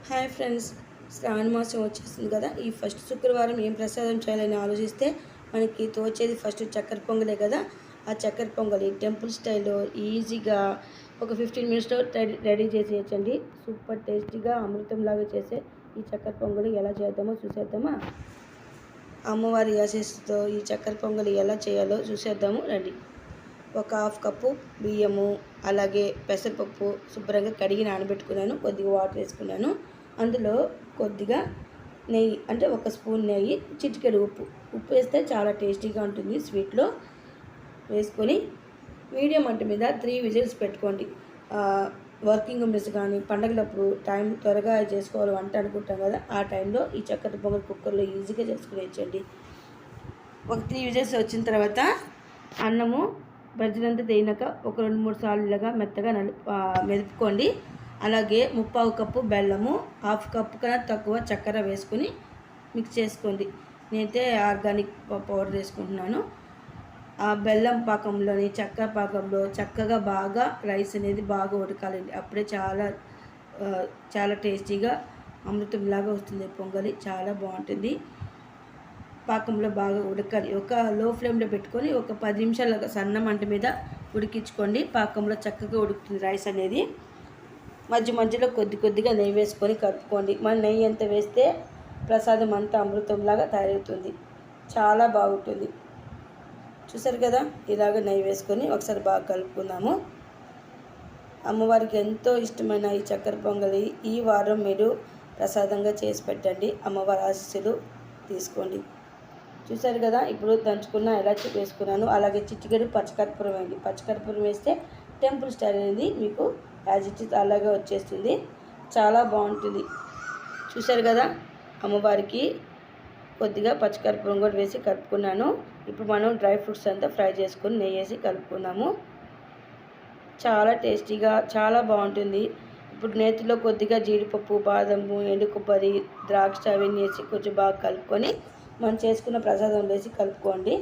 Hi friends, శ్రావణ మాసం వచ్చేస్తుంది కదా. ఈ ఫస్ట్ శుక్రవారం ఏం ప్రసాదం చేయాలని ఆలోచిస్తే మనకి తోచేది ఫస్ట్ చక్కెర పొంగలే కదా. ఆ చక్కెర పొంగలి టెంపుల్ స్టైల్లో ఈజీగా ఒక 15 మినిట్స్లో రెడీ చేసేయచ్చండి. సూపర్ టేస్టీగా అమృతంలాగా చేసే ఈ చక్కెర పొంగలి ఎలా చేద్దామో చూసేద్దామా. అమ్మవారి ఆశీస్సుతో ఈ చక్కెర పొంగలి ఎలా చేయాలో చూసేద్దాము రండి. ఒక హాఫ్ కప్పు బియ్యము, అలాగే పెసరపప్పు శుభ్రంగా కడిగి నానబెట్టుకున్నాను. కొద్దిగా వాటర్ వేసుకున్నాను. అందులో కొద్దిగా నెయ్యి, అంటే ఒక స్పూన్ నెయ్యి, చిటికెడు ఉప్పు వేస్తే చాలా టేస్టీగా ఉంటుంది. స్వీట్లో వేసుకొని మీడియం మంట మీద 3 విజిల్స్ పెట్టుకోండి. వర్కింగ్ ఉమెన్స్ కానీ పండగలప్పుడు టైం త్వరగా చేసుకోవాలి వంట అనుకుంటాం కదా, ఆ టైంలో ఈ చక్కెర పొంగల్ కుక్కర్లో ఈజీగా చేసుకునేచ్చండి. ఒక 3 విజిల్స్ వచ్చిన తర్వాత అన్నము బజ్జలంతా తేయినాక ఒక 2-3 సార్లు ఇలాగా మెత్తగా మెదుపుకోండి. అలాగే 3/4 కప్పు బెల్లము, హాఫ్ కప్పు కన్నా తక్కువ చక్కెర వేసుకొని మిక్స్ చేసుకోండి. నేనైతే ఆర్గానిక్ పౌడర్ వేసుకుంటున్నాను. ఆ బెల్లం పాకంలోని చక్కెర పాకంలో చక్కగా బాగా రైస్ అనేది బాగా ఉడకాలండి. అప్పుడే చాలా టేస్టీగా అమృతంలాగా వస్తుంది పొంగలి. చాలా బాగుంటుంది. పాకంలో బాగా ఉడకాలి. ఒక లో ఫ్లేమ్లో పెట్టుకొని ఒక 10 నిమిషాలు సన్న మంట మీద ఉడికించుకోండి. పాకంలో చక్కగా ఉడుకుతుంది రైస్ అనేది. మధ్యలో కొద్దిగా నెయ్యి వేసుకొని కలుపుకోండి. మన నెయ్యి ఎంత వేస్తే ప్రసాదం అంతా అమృతంలాగా తయారవుతుంది. చాలా బాగుంటుంది. చూసారు కదా, ఇలాగ నెయ్యి వేసుకొని ఒకసారి బాగా కలుపుకుందాము. అమ్మవారికి ఎంతో ఇష్టమైన ఈ చక్కెర పొంగలి ఈ వారం మీరు ప్రసాదంగా చేసి పెట్టండి. అమ్మవారి ఆశీస్సులు తీసుకోండి. చూసారు కదా, ఇప్పుడు దంచుకున్న ఇలాచి వేసుకున్నాను. అలాగే చిటికెడు పచ్చకర్పూరం వేయండి. పచ్చకర్పూరం వేస్తే టెంపుల్ స్టైల్ అనేది మీకు యాజ్ ఇట్ ఇస్ అలాగే వచ్చేస్తుంది. చాలా బాగుంటుంది. చూసారు కదా, అమ్మవారికి కొద్దిగా పచ్చకర్పూరం కూడా వేసి కలుపుకున్నాను. ఇప్పుడు మనం డ్రై ఫ్రూట్స్ అంతా ఫ్రై చేసుకొని నెయ్యి వేసి కలుపుకున్నాము. చాలా టేస్టీగా చాలా బాగుంటుంది. ఇప్పుడు నేతిలో కొద్దిగా జీడిపప్పు, బాదము, ఎండు కొబ్బరి, ద్రాక్ష అవన్నీ వేసి కొంచెం బాగా కలుపుకొని మనం చేసుకున్న ప్రసాదం వేసి కలుపుకోండి.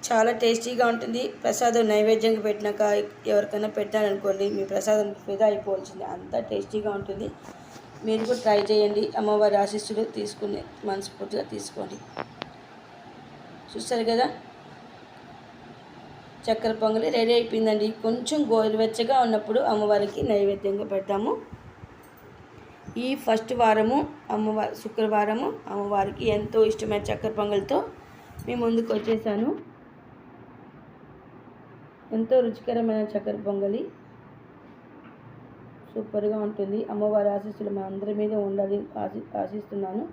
చాలా టేస్టీగా ఉంటుంది. ప్రసాదం నైవేద్యంగా పెట్టినాక ఎవరికైనా పెట్టాలనుకోండి, మీ ప్రసాదం మీద అయిపోవాల్సింది. అంత టేస్టీగా ఉంటుంది. మీరు కూడా ట్రై చేయండి. అమ్మవారి ఆశీస్సులు తీసుకుని మనస్ఫూర్తిగా తీసుకోండి. చూస్తారు కదా, చక్కెర పొంగలి రెడీ అయిపోయిందండి. కొంచెం గోరువెచ్చగా ఉన్నప్పుడు అమ్మవారికి నైవేద్యంగా పెడతాము. ఈ ఫస్ట్ వారము శుక్రవారము అమ్మవారికి ఎంతో ఇష్టమైన చక్కెర పొంగల్తో మీ ముందుకు వచ్చేసాను. ఎంతో రుచికరమైన చక్కెర పొంగలి సూపర్గా ఉంటుంది. అమ్మవారి ఆశీస్సులు మా అందరి మీద ఉండాలి ఆశిస్తున్నాను.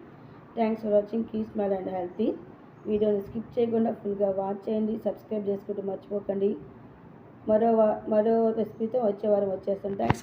Thanks for watching. Keep smile and healthy. వీడియోని స్కిప్ చేయకుండా ఫుల్గా వాచ్ చేయండి. సబ్స్క్రైబ్ చేసుకుంటూ మర్చిపోకండి. మరో రెసిపీతో వచ్చే వారం వచ్చేస్తాను. థ్యాంక్స్.